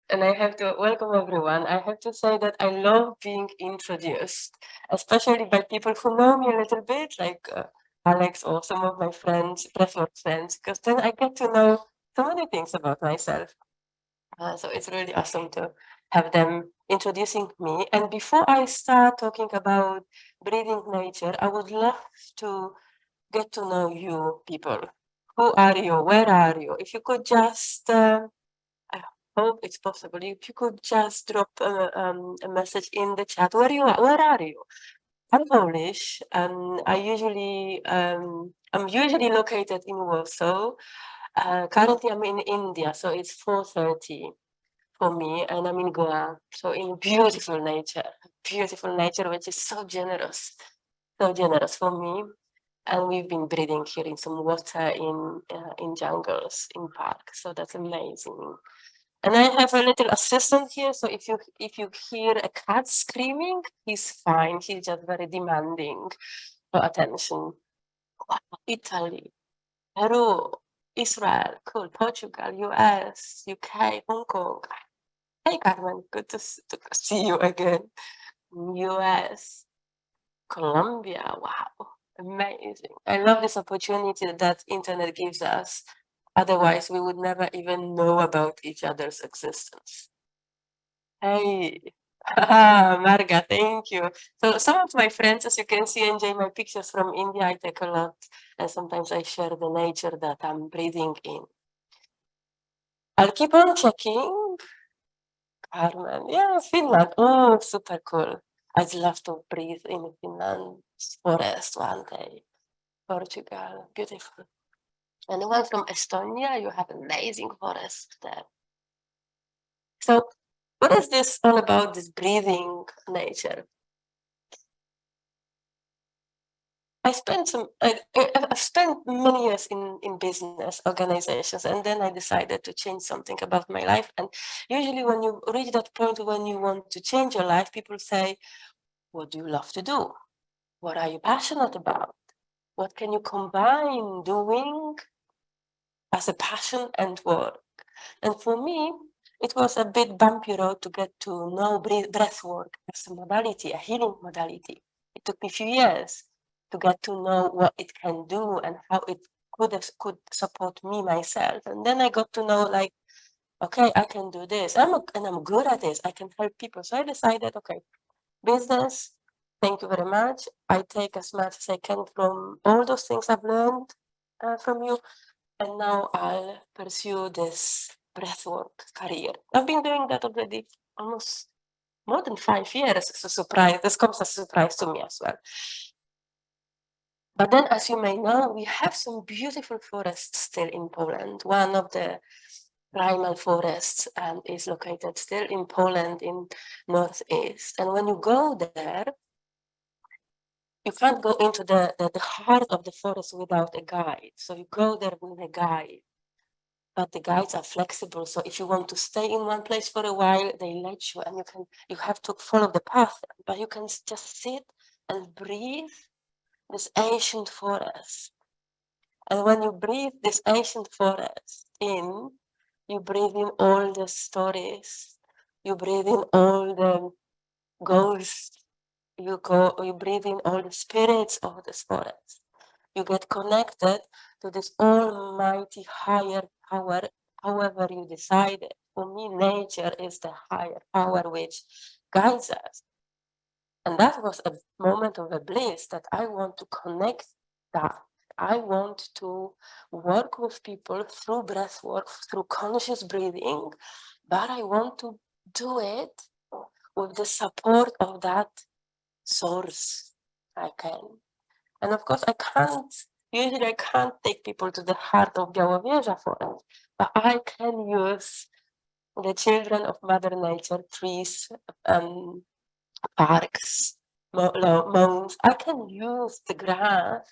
and I have to welcome everyone. I have to say that I love being introduced, especially by people who know me a little bit, like Alex or some of my friends, breathwork friends, because then I get to know so many things about myself. So it's really awesome to have them introducing me. And before I start talking about breathing nature, I would love to get to know you people. Who are you? Where are you? If you could just I hope it's possible. If you could just drop a message in the chat, where you are, where are you? I'm Polish, and I'm usually located in Warsaw. Currently, I'm in India, so it's 4:30 for me, and I'm in Goa, so in beautiful nature, which is so generous for me. And we've been breathing here in some water in jungles, in parks, so that's amazing. And I have a little assistant here, so if you hear a cat screaming, he's fine. He's just very demanding for attention. Wow, Italy, Peru, Israel, cool, Portugal, US, UK, Hong Kong. Hey, Carmen, good to see you again. US, Colombia, wow, amazing. I love this opportunity that internet gives us. Otherwise, we would never even know about each other's existence. Hey, Marga, thank you. So some of my friends, as you can see, enjoy my pictures from India. I take a lot, and sometimes I share the nature that I'm breathing in. I'll keep on checking. Carmen, yeah, Finland. Oh, super cool. I'd love to breathe in Finland's forest one day. Portugal, beautiful. And the one from Estonia, you have amazing forest there. So what is this all about, this breathing nature? I've spent many years in business organizations, and then I decided to change something about my life. And usually when you reach that point when you want to change your life, people say, what do you love to do? What are you passionate about? What can you combine doing as a passion and work? And for me, it was a bit bumpy road to get to know breath work as a modality, a healing modality. It took me a few years to get to know what it can do and how it could support me myself. And then I got to know, like, okay, I can do this. And I'm good at this. I can help people. So I decided, okay, business, thank you very much. I take as much as I can from all those things I've learned from you. And now I'll pursue this breathwork career. I've been doing that already almost more than 5 years. It's a surprise. This comes as a surprise to me as well. But then, as you may know, we have some beautiful forests still in Poland. One of the primal forests is located still in Poland in northeast. And when you go there, you can't go into the heart of the forest without a guide. So you go there with a guide. But the guides are flexible. So if you want to stay in one place for a while, they let you, and you have to follow the path. But you can just sit and breathe this ancient forest. And when you breathe this ancient forest in, you breathe in all the stories. You breathe in all the ghosts. You breathe in all the spirits of this forest. You get connected to this almighty higher power, however you decide it. For me, nature is the higher power which guides us. And that was a moment of a bliss that I want to connect that. I want to work with people through breath work, through conscious breathing, but I want to do it with the support of that source. I can. And of course, usually I can't take people to the heart of Białowieża forest, but I can use the children of Mother Nature, trees, parks, mounds. I can use the grass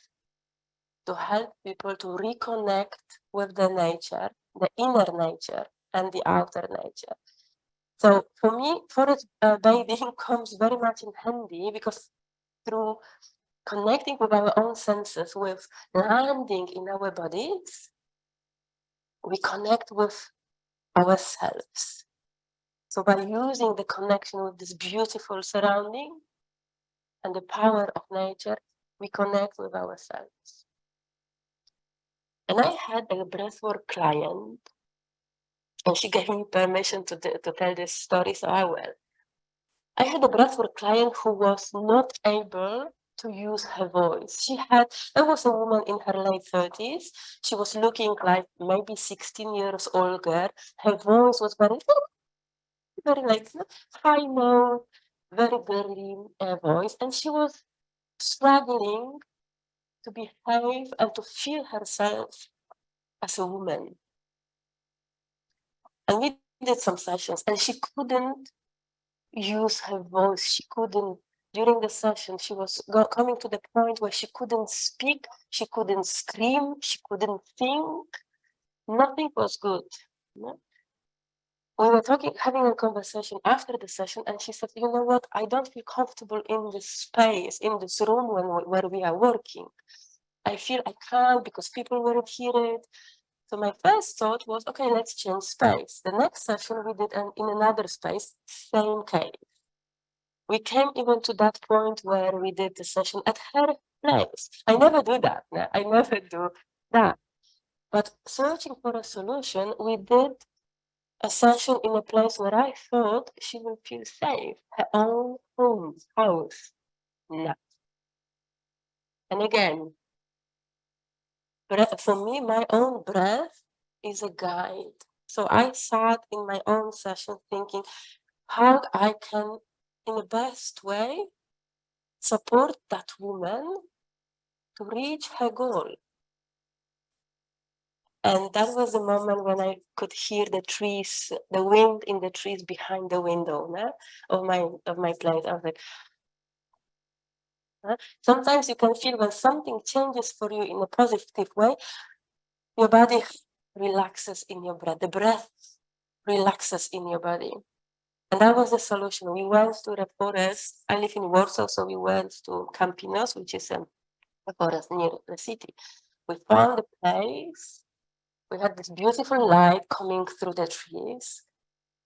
to help people to reconnect with the nature, the inner nature and the outer nature. So for me, forest bathing comes very much in handy because through connecting with our own senses, with landing in our bodies, we connect with ourselves. So by using the connection with this beautiful surrounding and the power of nature, we connect with ourselves. And I had a breathwork client, and she gave me permission to tell this story, so I will. I had a breathwork client who was not able to use her voice. There was a woman in her late 30s. She was looking like maybe 16 years older. Her voice was very like high note, very girly voice, and she was struggling to behave and to feel herself as a woman. And we did some sessions, and she couldn't use her voice. She couldn't, during the session, she was coming to the point where she couldn't speak, she couldn't scream, she couldn't think. Nothing was good. No? We were having a conversation after the session, and she said, you know what, I don't feel comfortable in this space, in this room where we are working. I feel I can't because people won't hear it. So my first thought was, okay, let's change space. The next session we did in another space, same case. We came even to that point where we did the session at her place. I never do that. No? I never do that. But searching for a solution, we did a session in a place where I thought she would feel safe, her own home, house. No. And again, for me, my own breath is a guide. So I sat in my own session thinking how I can, in the best way, support that woman to reach her goal. And that was the moment when I could hear the trees, the wind in the trees behind the window of my place. I was like, sometimes you can feel when something changes for you in a positive way, your body relaxes in your breath. The breath relaxes in your body. And that was the solution. We went to the forest. I live in Warsaw, so we went to Campinos, which is a forest near the city. We found a place. We had this beautiful light coming through the trees.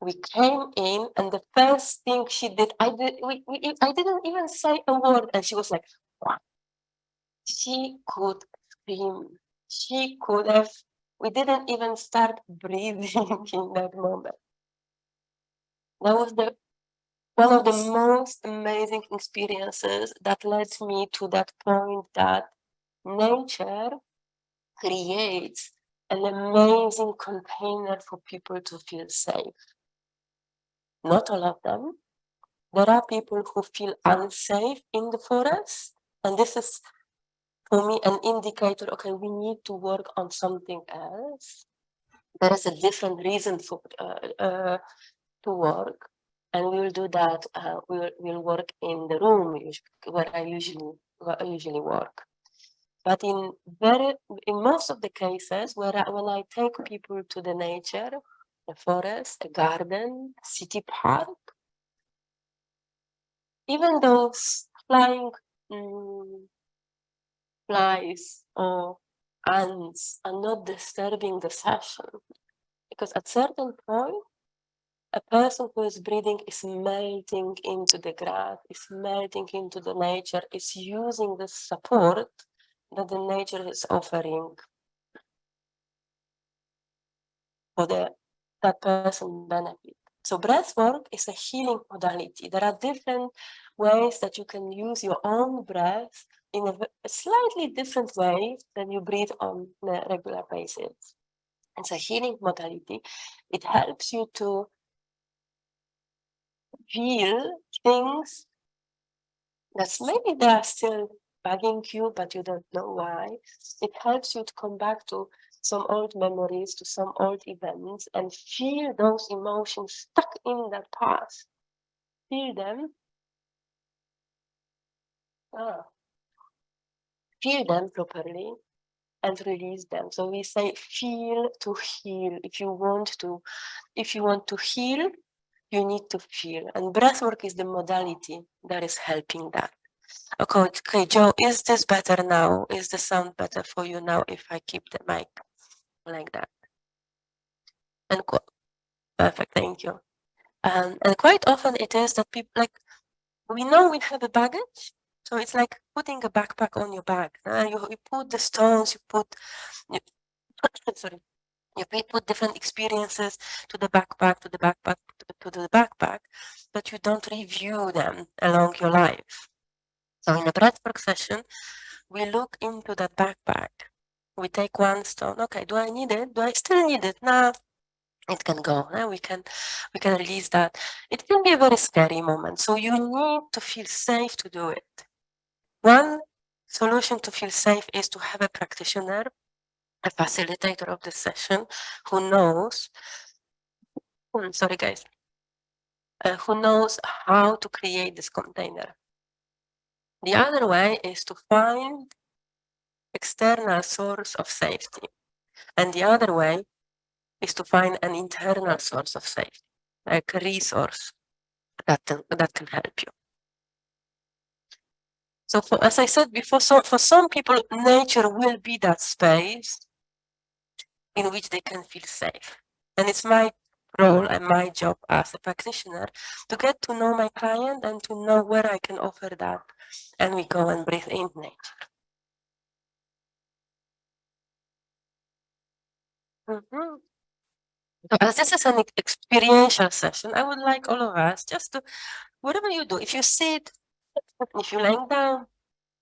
We came in, and the first thing she did, I didn't even say a word, and she was like, wow. She could scream. She could have. We didn't even start breathing in that moment. That was one of the most amazing experiences that led me to that point that nature creates an amazing container for people to feel safe. Not all of them. There are people who feel unsafe in the forest, and this is, for me, an indicator, okay, we need to work on something else. There is a different reason to work, and we will do that. We'll work in the room where I usually work. But in most of the cases when I take people to the nature, a forest, a garden, a city park, even those flying flies or ants are not disturbing the session, because at certain point, a person who is breathing is melting into the grass, is melting into the nature, is using the support that the nature is offering for that person benefit. So breath work is a healing modality. There are different ways that you can use your own breath in a slightly different way than you breathe on a regular basis. It's a healing modality. It helps you to feel things that maybe they are still bugging you, but you don't know why. It helps you to come back to some old memories, to some old events, and feel those emotions stuck in that past. Feel them. Feel them properly and release them. So we say feel to heal. If you want to heal, you need to feel. And breathwork is the modality that is helping that. Okay, Joe, is this better now? Is the sound better for you now if I keep the mic like that? And cool. Perfect, thank you. And quite often it is that people, like, we know we have a baggage, so it's like putting a backpack on your back. You put the stones, sorry, you put different experiences to the backpack, to the backpack, to the backpack, but you don't review them along your life. So in a breathwork session, we look into that backpack. We take one stone. Okay, do I need it? Do I still need it? Nah, it can go. We can release that. It can be a very scary moment. So you need to feel safe to do it. One solution to feel safe is to have a practitioner, a facilitator of the session who knows, sorry guys, who knows how to create this container. The other way is to find external source of safety. And the other way is to find an internal source of safety, like a resource that can help you. So as I said before, for some people, nature will be that space in which they can feel safe. And it's my role and my job as a practitioner to get to know my client and to know where I can offer that. And we go and breathe in nature. So as this is an experiential session, I would like all of us just to, whatever you do, if you sit, if you're laying down,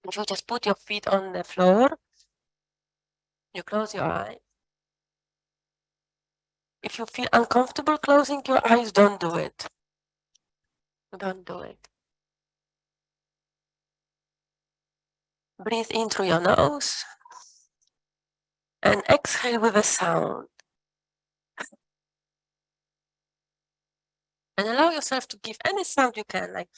if you just put your feet on the floor, you close your eyes. If you feel uncomfortable closing your eyes, don't do it. Don't do it. Breathe in through your nose and exhale with a sound. And allow yourself to give any sound you can, like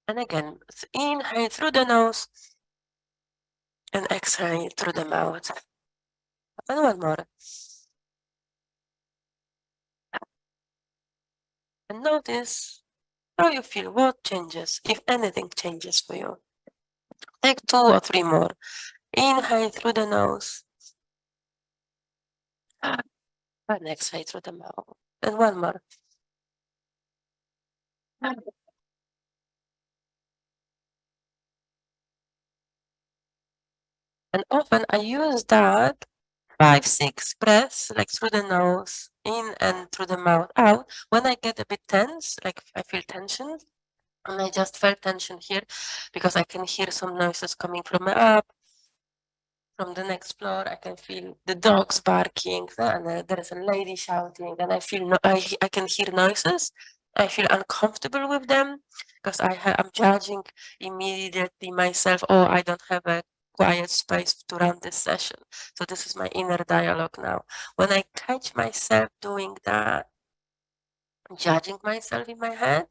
and again, inhale through the nose and exhale through the mouth. And one more. And notice how you feel, what changes, if anything changes for you. Take 2 or 3 more. Inhale through the nose and exhale through the mouth. And one more. And often I use that 5, 6 breaths, like through the nose, in and through the mouth, out. When I get a bit tense, like I feel tension, and I just felt tension here because I can hear some noises coming from up, from the next floor. I can feel the dogs barking, and there is a lady shouting, and I feel I can hear noises. I feel uncomfortable with them because I'm judging immediately myself. Oh, I don't have a quiet space to run this session. So this is my inner dialogue now. When I catch myself doing that, judging myself in my head,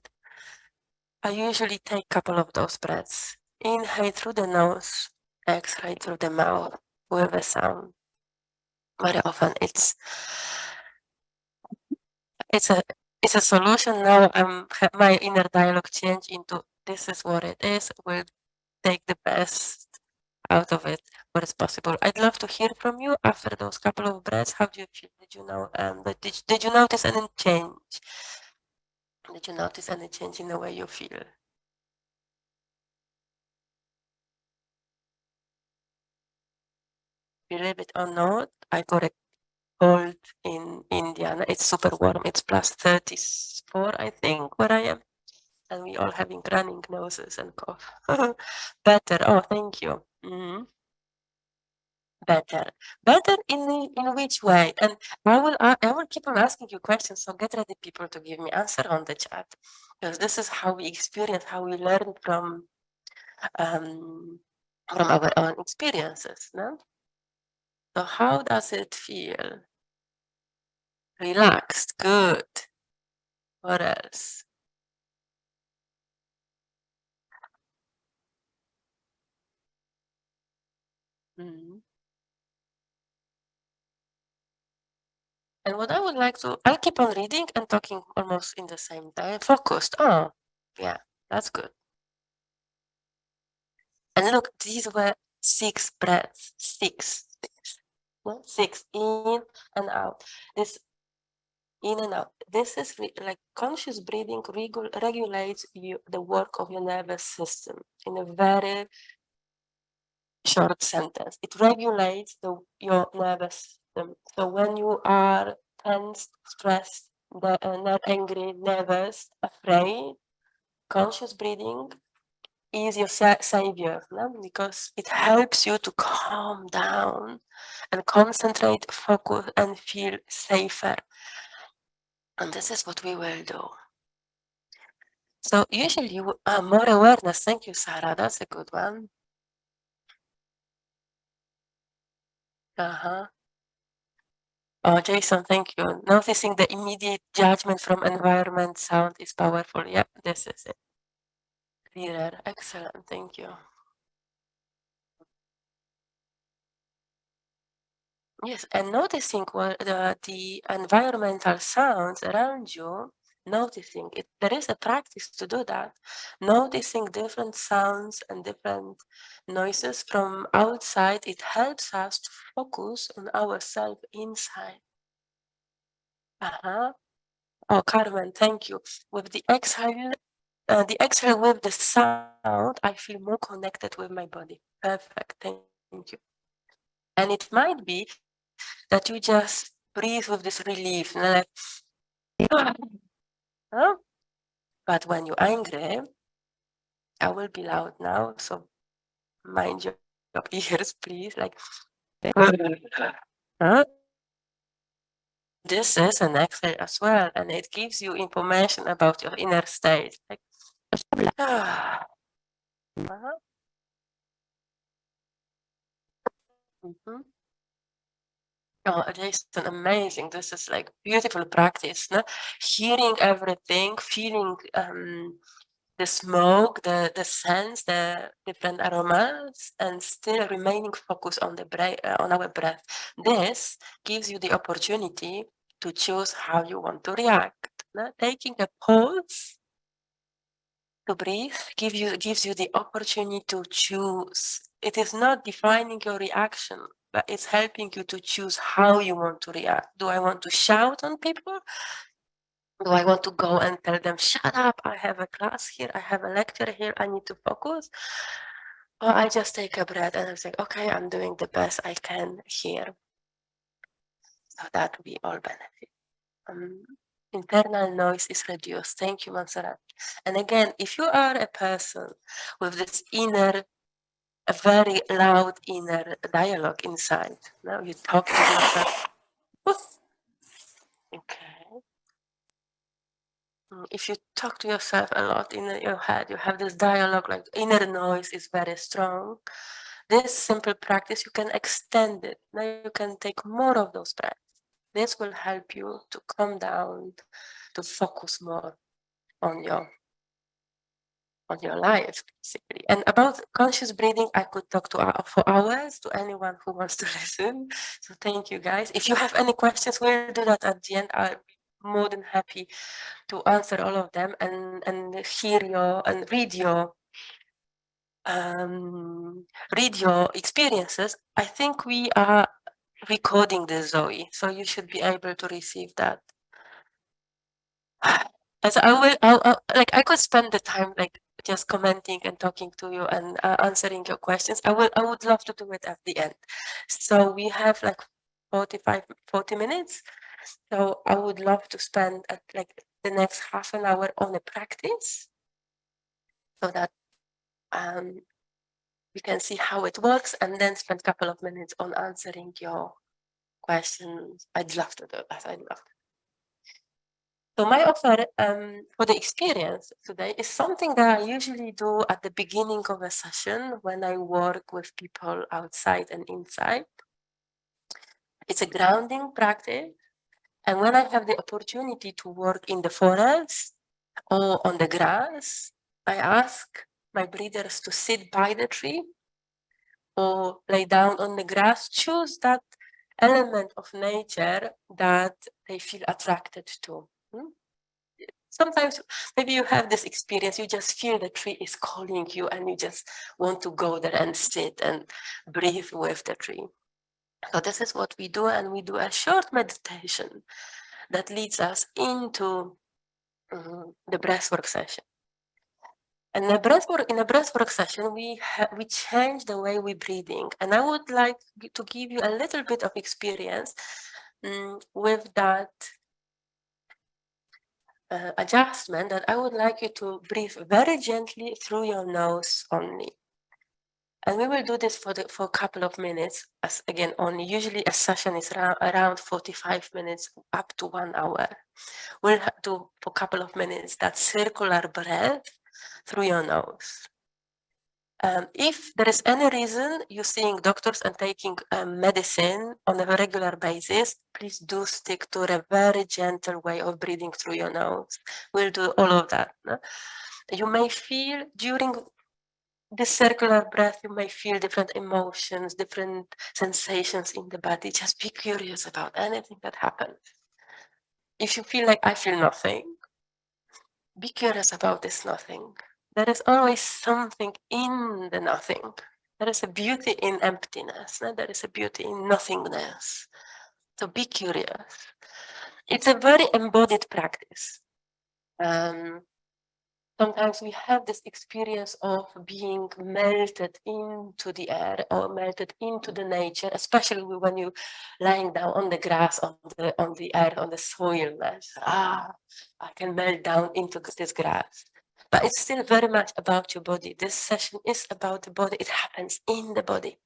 I usually take a couple of those breaths. Inhale through the nose, exhale through the mouth with a sound. Very often it's a solution now. My inner dialogue change into this is what it is. We'll take the best out of it, what is possible. I'd love to hear from you after those couple of breaths. How do you feel? Did you know? Did you notice any change? Did you notice any change in the way you feel? Believe it or not, I got a cold in India. It's super warm. It's plus 34, I think, where I am. And we all having running noses and cough. Better. Oh, thank you. Better. Better in which way? And I will keep on asking you questions. So get ready, people, to give me answer on the chat, because this is how we experience, how we learn from our own experiences. No? So how does it feel? Relaxed. Good. What else? And what I would like to, I'll keep on reading and talking almost in the same time. Focused. Oh, yeah, that's good. And look, these were 6 breaths, 6, 6, no? 6 in and out. This in and out. This is like conscious breathing regulates the work of your nervous system in a very short sentence. It regulates your nervous system. So when you are tense, stressed, not angry, nervous, afraid, conscious breathing is your savior, no? Because it helps you to calm down and concentrate, focus, and feel safer. And this is what we will do. So usually more awareness. Thank you, Sarah. That's a good one. Oh, Jason, thank you. Noticing the immediate judgment from environment sound is powerful. Yeah, this is it. Clearer. Excellent. Thank you. Yes, and noticing what the environmental sounds around you, noticing it. There is a practice to do that. Noticing different sounds and different noises from outside, it helps us to focus on ourselves inside. Oh, Carmen, thank you. With the exhale with the sound, I feel more connected with my body. Perfect. Thank you. And it might be that you just breathe with this relief, like, huh? But when you're angry, I will be loud now, so mind your ears, please. Like, huh? This is an exhale as well, and it gives you information about your inner state. Like, Oh, Jason, amazing. This is like beautiful practice. No? Hearing everything, feeling the smoke, the scents, the different aromas, and still remaining focused on the on our breath. This gives you the opportunity to choose how you want to react. No? Taking a pause to breathe gives you the opportunity to choose. It is not defining your reaction, but it's helping you to choose how you want to react. Do I want to shout on people? Do I want to go and tell them, shut up, I have a class here, I have a lecture here, I need to focus? Or I just take a breath and I say, okay, I'm doing the best I can here. So that we all benefit. Internal noise is reduced. Thank you, Montserrat. And again, if you are a person with this inner, a very loud inner dialogue inside, now you talk to yourself. Okay. If you talk to yourself a lot in your head, you have this dialogue, like inner noise is very strong. This simple practice, you can extend it. Now you can take more of those breaths. This will help you to calm down, to focus more on your life, basically. And about conscious breathing, I could talk for hours to anyone who wants to listen. So thank you, guys. If you have any questions, we'll do that at the end. I'll be more than happy to answer all of them and hear your and read your experiences. I think we are recording this, Zoe, so you should be able to receive that. As I could spend the time like just commenting and talking to you and answering your questions. I would love to do it at the end. So we have like 40 minutes. So I would love to spend like the next half an hour on a practice so that we can see how it works and then spend a couple of minutes on answering your questions. I'd love to do that. I'd love to. So my offer for the experience today is something that I usually do at the beginning of a session when I work with people outside and inside. It's a grounding practice. And when I have the opportunity to work in the forest or on the grass, I ask my breathers to sit by the tree or lay down on the grass, choose that element of nature that they feel attracted to. Sometimes maybe you have this experience, you just feel the tree is calling you and you just want to go there and sit and breathe with the tree. So this is what we do, and we do a short meditation that leads us into the breathwork session. And in a breathwork session, we change the way we're breathing. And I would like to give you a little bit of experience with that adjustment, that I would like you to breathe very gently through your nose only. And we will do this for a couple of minutes, as again, only usually a session is around 45 minutes up to 1 hour. We'll do for a couple of minutes that circular breath through your nose. If there is any reason you're seeing doctors and taking medicine on a regular basis, please do stick to a very gentle way of breathing through your nose. We'll do all of that. No? You may feel during this circular breath, you may feel different emotions, different sensations in the body. Just be curious about anything that happens. If you feel like I feel nothing, be curious about this nothing. There is always something in the nothing. There is a beauty in emptiness. No? There is a beauty in nothingness. So be curious. It's a very embodied practice. Sometimes we have this experience of being melted into the air or melted into the nature, especially when you're lying down on the grass, on the earth, on the soil. I can melt down into this grass. But it's still very much about your body. This session is about the body. It happens in the body.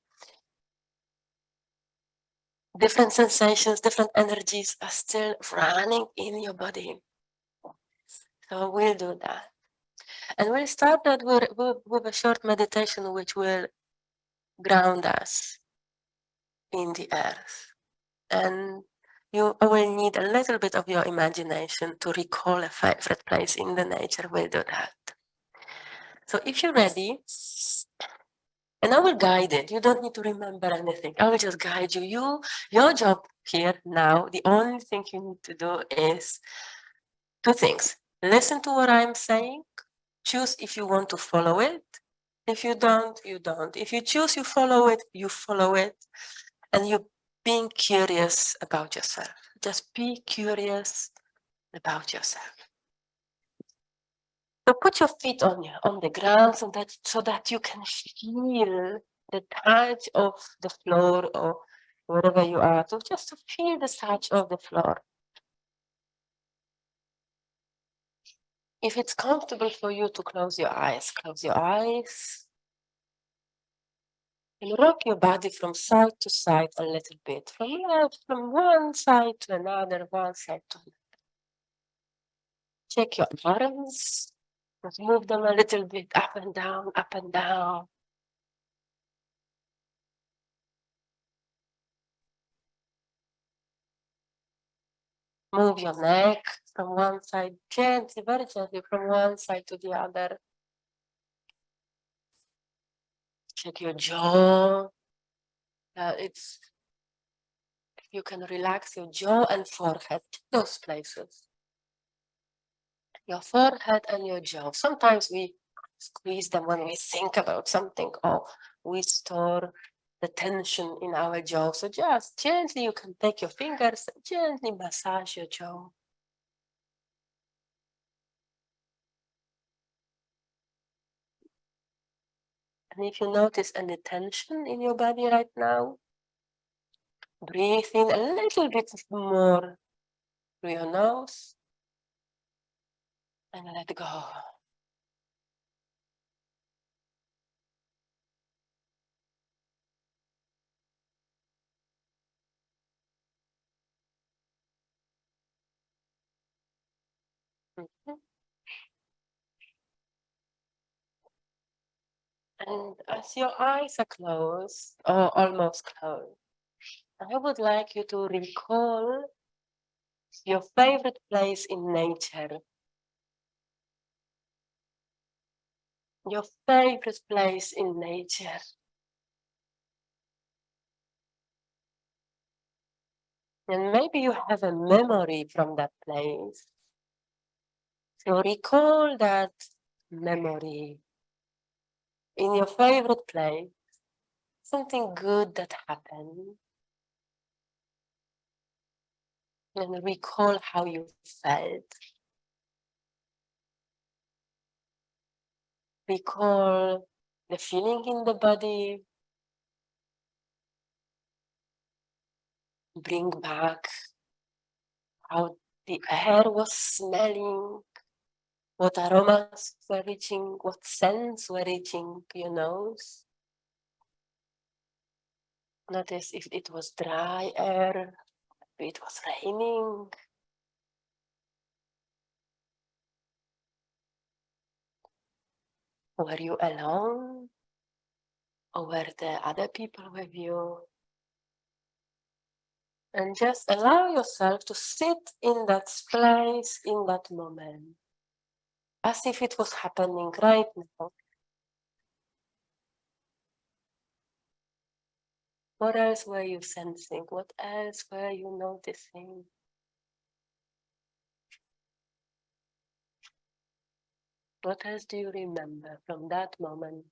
Different sensations, different energies are still running in your body. So we'll do that. And we'll start that with a short meditation which will ground us in the earth. And you will need a little bit of your imagination to recall a favorite place in the nature. We'll do that. So if you're ready, and I will guide it. You don't need to remember anything. I will just guide you. Your job here now, the only thing you need to do is 2 things. Listen to what I'm saying. Choose if you want to follow it. If you don't, you don't. If you choose, you follow it, and you're being curious about yourself. Just be curious about yourself. So put your feet on the ground so that you can feel the touch of the floor or wherever you are. So just to feel the touch of the floor. If it's comfortable for you to close your eyes, close your eyes. And rock your body from side to side a little bit, from one side to another, one side to another. Check your arms, just move them a little bit up and down, up and down. Move your neck from one side, gently, very gently, from one side to the other. Check your jaw. You can relax your jaw and forehead, those places. Your forehead and your jaw. Sometimes we squeeze them when we think about something, or we store the tension in our jaw. So just gently, you can take your fingers and gently massage your jaw. And if you notice any tension in your body right now, breathe in a little bit more through your nose and let go. And as your eyes are closed, or almost closed, I would like you to recall your favorite place in nature. Your favorite place in nature. And maybe you have a memory from that place. So recall that memory in your favorite place, something good that happened. And recall how you felt. Recall the feeling in the body. Bring back how the air was smelling, what aromas were reaching, what scents were reaching your nose. Notice if it was dry air, if it was raining. Were you alone? Or were there other people with you? And just allow yourself to sit in that place, in that moment, as if it was happening right now. What else were you sensing? What else were you noticing? What else do you remember from that moment?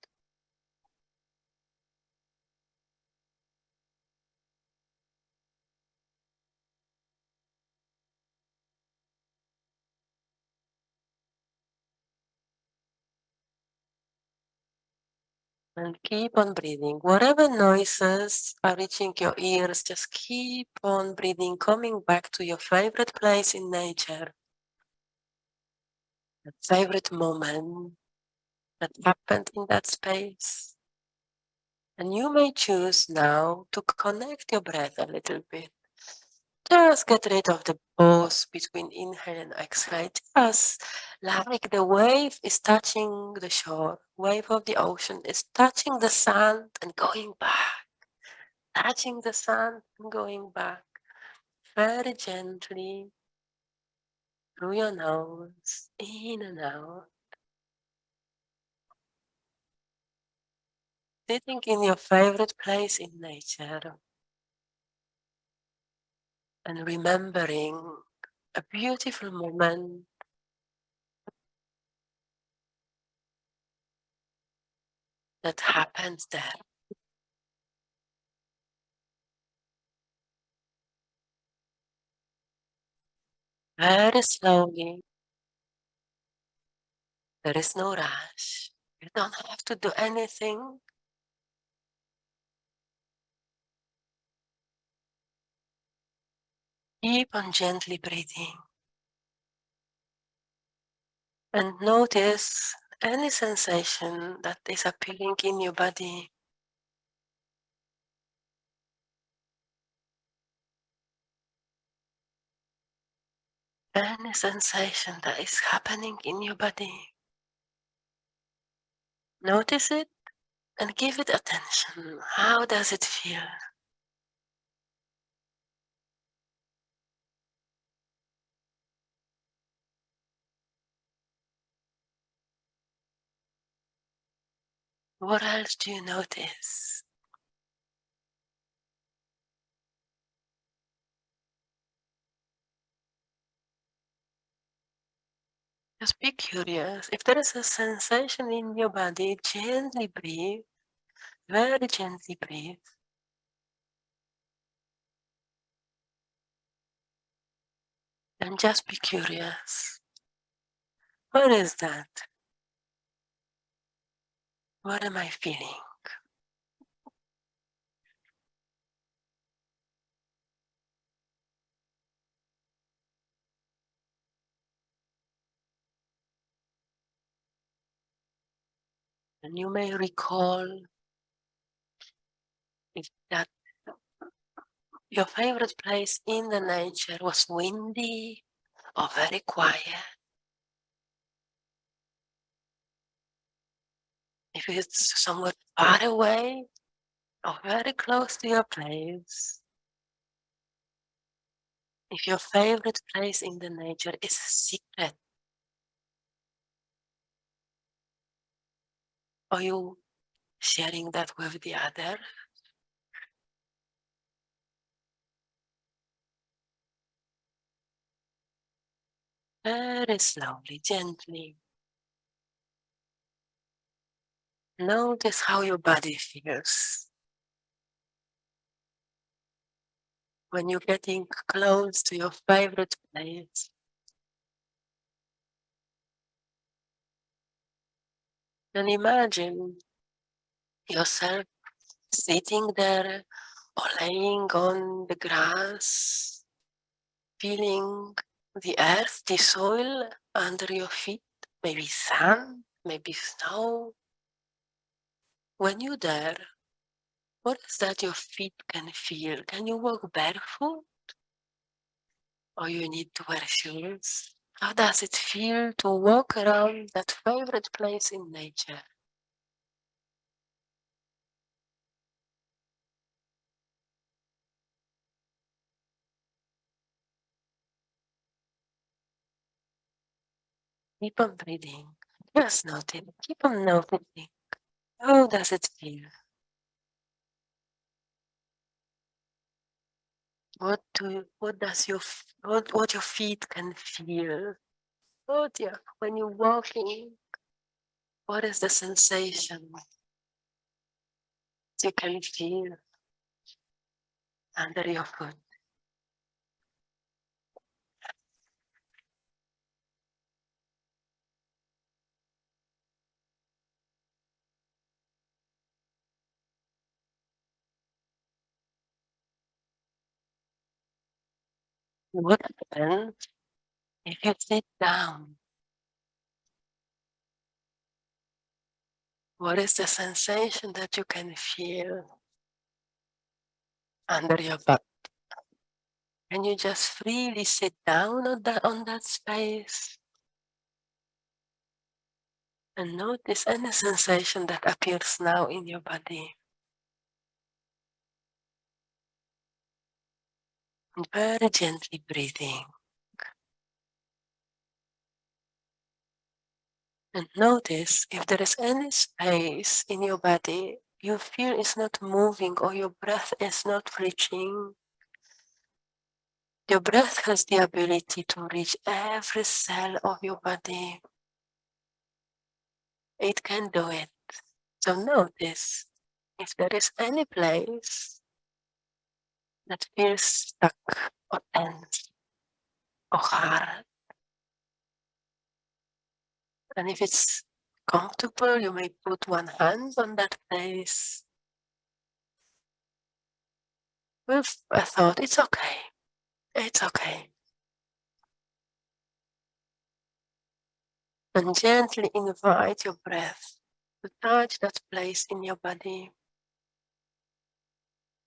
And keep on breathing. Whatever noises are reaching your ears, just keep on breathing, coming back to your favorite place in nature, the favorite moment that happened in that space. And you may choose now to connect your breath a little bit. Just get rid of the pause between inhale and exhale. Just like the wave is touching the shore, wave of the ocean is touching the sand and going back, touching the sand and going back, very gently through your nose, in and out. Sitting in your favorite place in nature and remembering a beautiful moment that happens there. Very slowly, there is no rush. You don't have to do anything. Keep on gently breathing. And notice any sensation that is appearing in your body. Any sensation that is happening in your body. Notice it and give it attention. How does it feel? What else do you notice? Just be curious. If there is a sensation in your body, gently breathe, very gently breathe. And just be curious. What is that? What am I feeling? And you may recall if that your favorite place in the nature was windy or very quiet. If it's somewhere far away or very close to your place. If your favorite place in the nature is a secret, are you sharing that with the other? Very slowly, gently. Notice how your body feels. When you're getting close to your favorite place. And imagine yourself sitting there or laying on the grass, feeling the earth, the soil under your feet, maybe sand, maybe snow. When you're there, what is that your feet can feel? Can you walk barefoot? Or you need to wear shoes? How does it feel to walk around that favorite place in nature? Keep on breathing. Just notice. Keep on noticing. How does it feel? What your feet can feel? When you're walking, what is the sensation you can feel under your foot? What happens if you sit down? What is the sensation that you can feel under your butt? Can you just freely sit down on that space and notice any sensation that appears now in your body? And very gently breathing. And notice if there is any space in your body you feel is not moving or your breath is not reaching. Your breath has the ability to reach every cell of your body. It can do it. So notice if there is any place that feels stuck or tense or hard. And if it's comfortable, you may put one hand on that place with a thought, it's okay, it's okay. And gently invite your breath to touch that place in your body,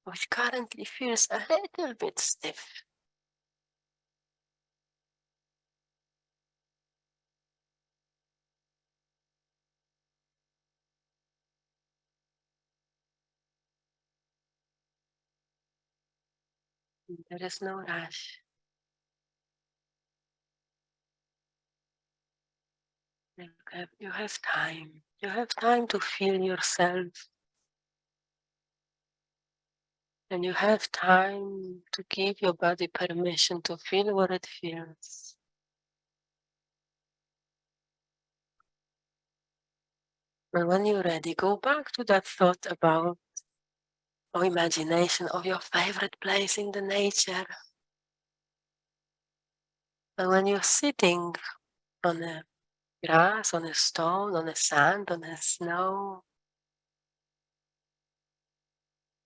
which currently feels a little bit stiff. There is no rush. You have time. You have time to feel yourself. And you have time to give your body permission to feel what it feels. And when you're ready, go back to that thought about or imagination of your favorite place in the nature. And when you're sitting on a grass, on a stone, on a sand, on a snow,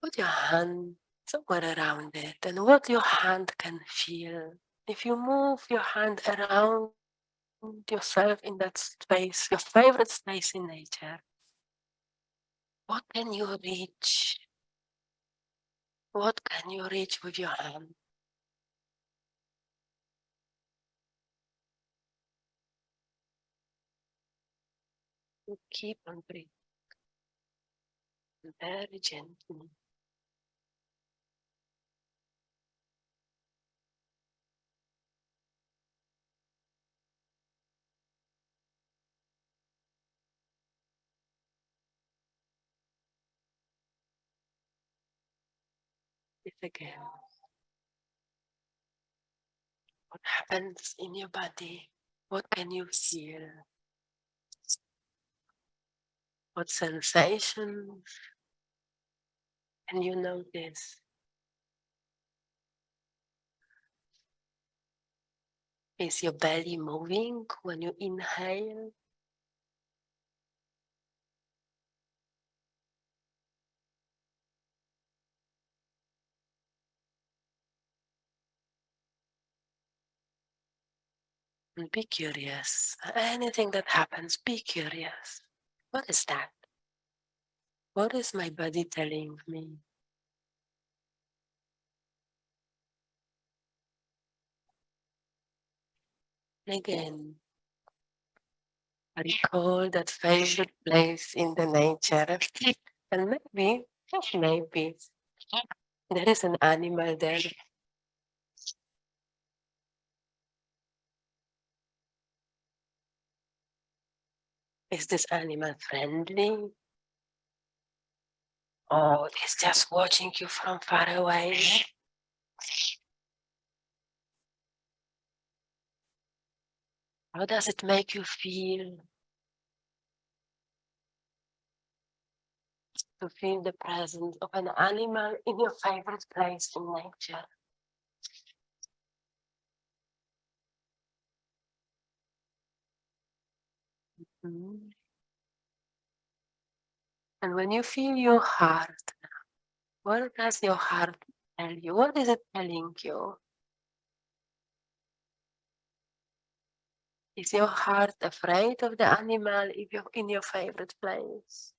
put your hand somewhere around it and what your hand can feel. If you move your hand around yourself in that space, your favorite space in nature, what can you reach? What can you reach with your hand? You keep on breathing very gently. Breathe again. What happens in your body What can you feel? What sensations can you notice? Is your belly moving when you inhale? And be curious. Anything that happens, be curious. What is that? What is my body telling me? Again, recall that favorite place in the nature. And maybe, just maybe, there is an animal there. Is this animal friendly? Oh, it's just watching you from far away. How does it make you feel to feel the presence of an animal in your favorite place in nature? Mm. And when you feel your heart, what does your heart tell you? What is it telling you? Is your heart afraid of the animal in your favorite place?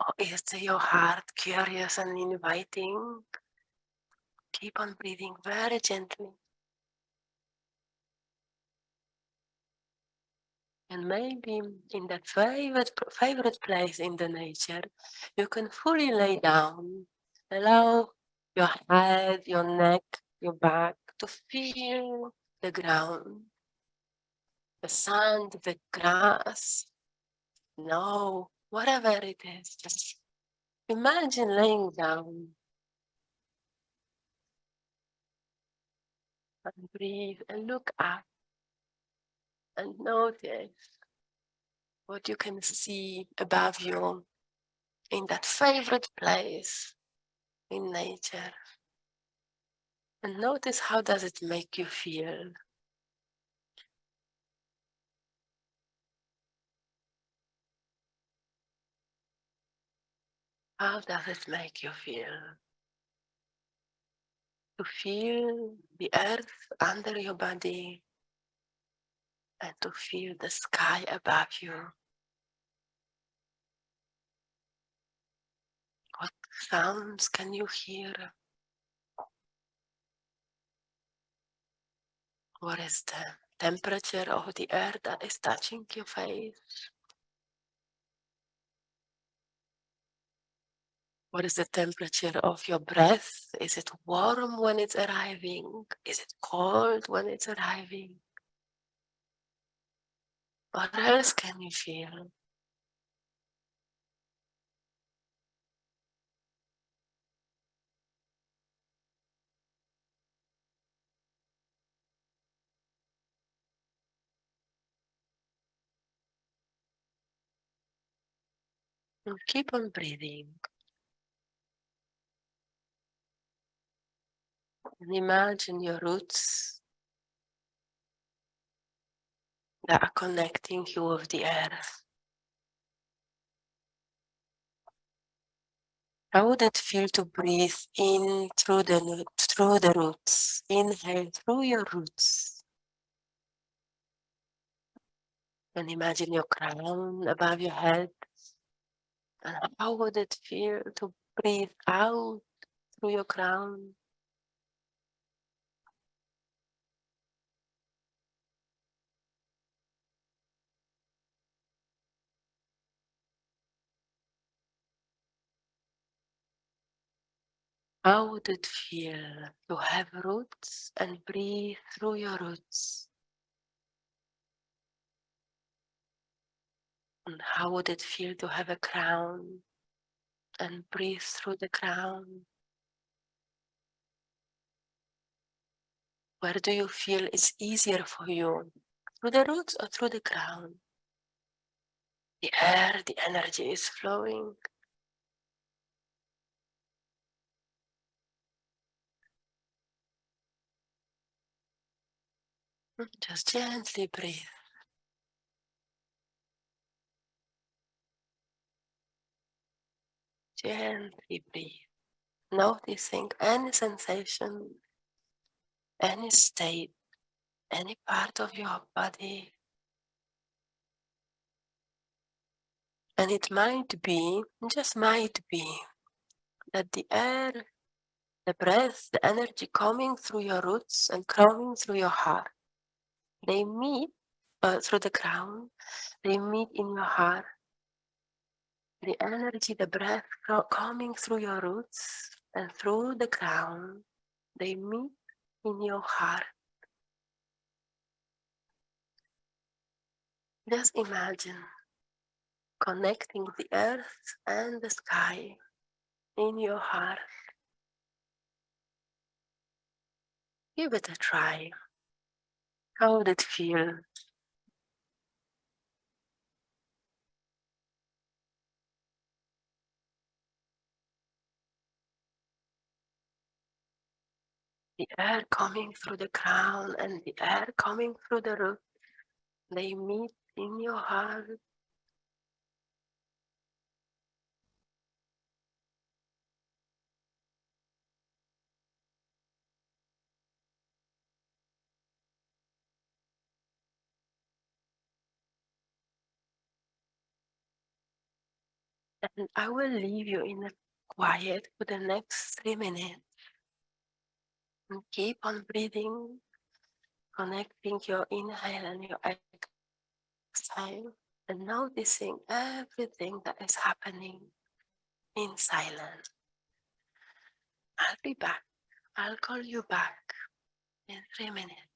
Or is your heart curious and inviting? Keep on breathing very gently. And maybe in that favorite place in the nature, you can fully lay down. Allow your head, your neck, your back to feel the ground, the sand, the grass. No, whatever it is, just imagine laying down and breathe and look up and notice what you can see above you in that favorite place in nature. And notice how does it make you feel. How does it make you feel? To feel the earth under your body and to feel the sky above you. What sounds can you hear? What is the temperature of the earth that is touching your face? What is the temperature of your breath? Is it warm when it's arriving? Is it cold when it's arriving? What else can you feel? And keep on breathing. And imagine your roots that are connecting you with the earth. How would it feel to breathe in through the roots? Inhale through your roots. And imagine your crown above your head. And how would it feel to breathe out through your crown? How would it feel to have roots and breathe through your roots? And how would it feel to have a crown and breathe through the crown? Where do you feel it's easier for you Through the roots or through the ground? The air, the energy is flowing. Just gently breathe. Gently breathe. Noticing any sensation, any state, any part of your body. And it might be, just might be, that the air, the breath, the energy coming through your roots and coming through your heart, they meet through the ground, they meet in your heart. The energy, the breath coming through your roots and through the ground, they meet in your heart. Just imagine connecting the earth and the sky in your heart. Give it a try. How would it feel? The air coming through the crown and the air coming through the root, they meet in your heart. And I will leave you in a quiet for the next 3 minutes. And keep on breathing, connecting your inhale and your exhale, and noticing everything that is happening in silence. I'll be back. I'll call you back in 3 minutes.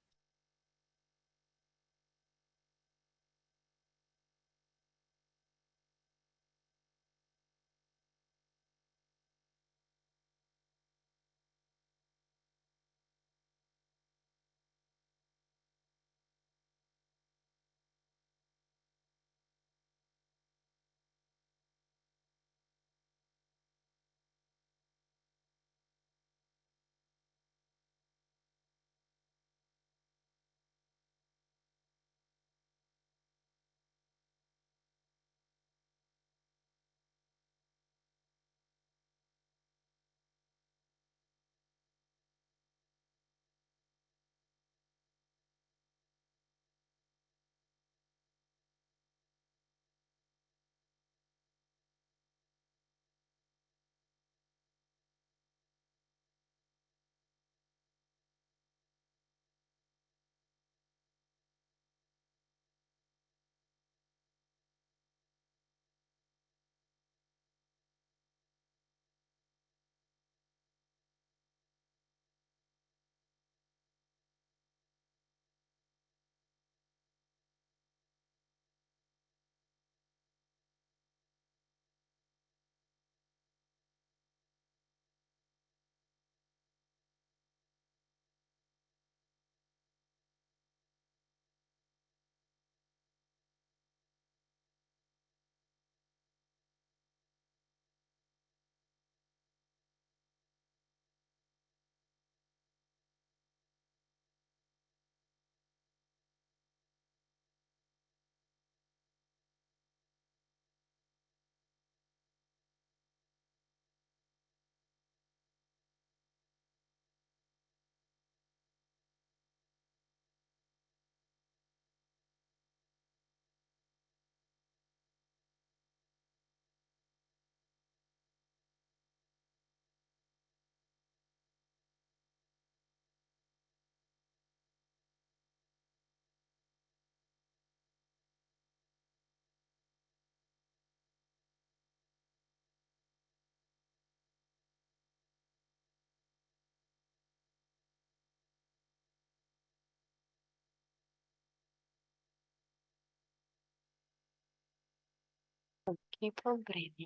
Keep on breathing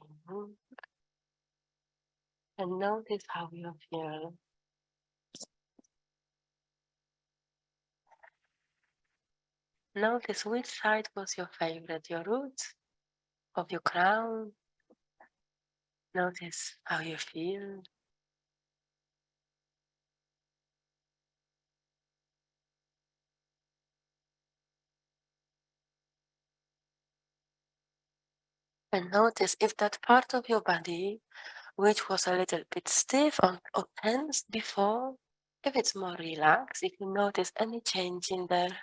and notice how you feel. Notice which side was your favorite, your root of your crown. Notice how you feel. And notice if that part of your body, which was a little bit stiff or tensed before, if it's more relaxed, if you notice any change in there.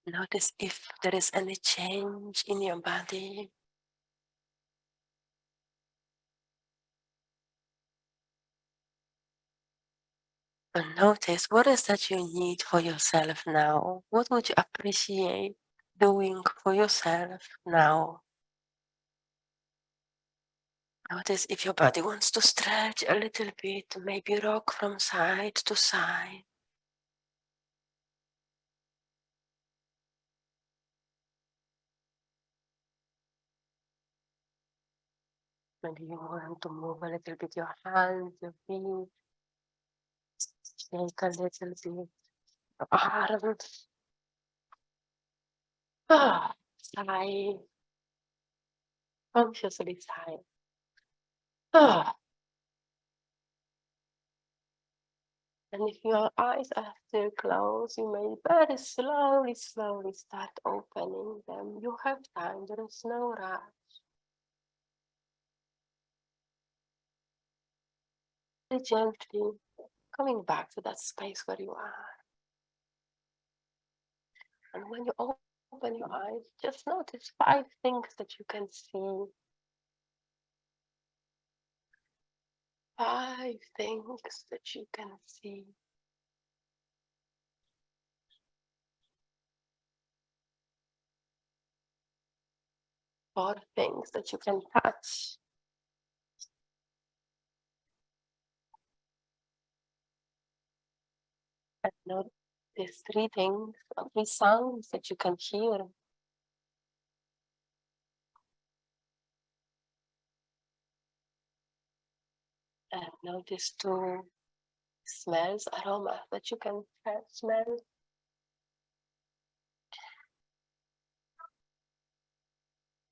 Notice if there is any change in your body. And notice what is that you need for yourself now? What would you appreciate doing for yourself now? Notice if your body wants to stretch a little bit, maybe rock from side to side. Maybe you want to move a little bit your hands, your feet, shake a little bit your arms. Sigh, consciously sigh. And if your eyes are still closed, you may very slowly start opening them. You have time, there is no rush. Very gently coming back to that space where you are. And when you open your eyes, just notice 5 things that you can see. 5 things that you can see. 4 things that you can touch. And notice 3 things, 3 sounds that you can hear. And notice 2 smells, aromas that you can smell.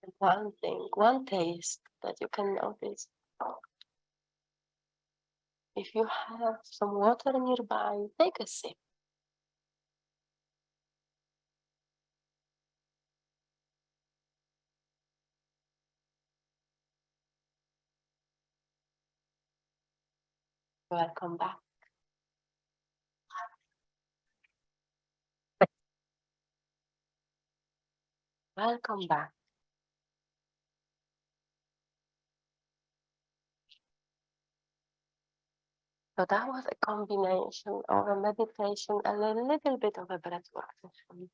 And 1 thing, 1 taste that you can notice. If you have some water nearby, take a sip. Welcome back. Welcome back. So that was a combination of a meditation and a little bit of a breathwork session.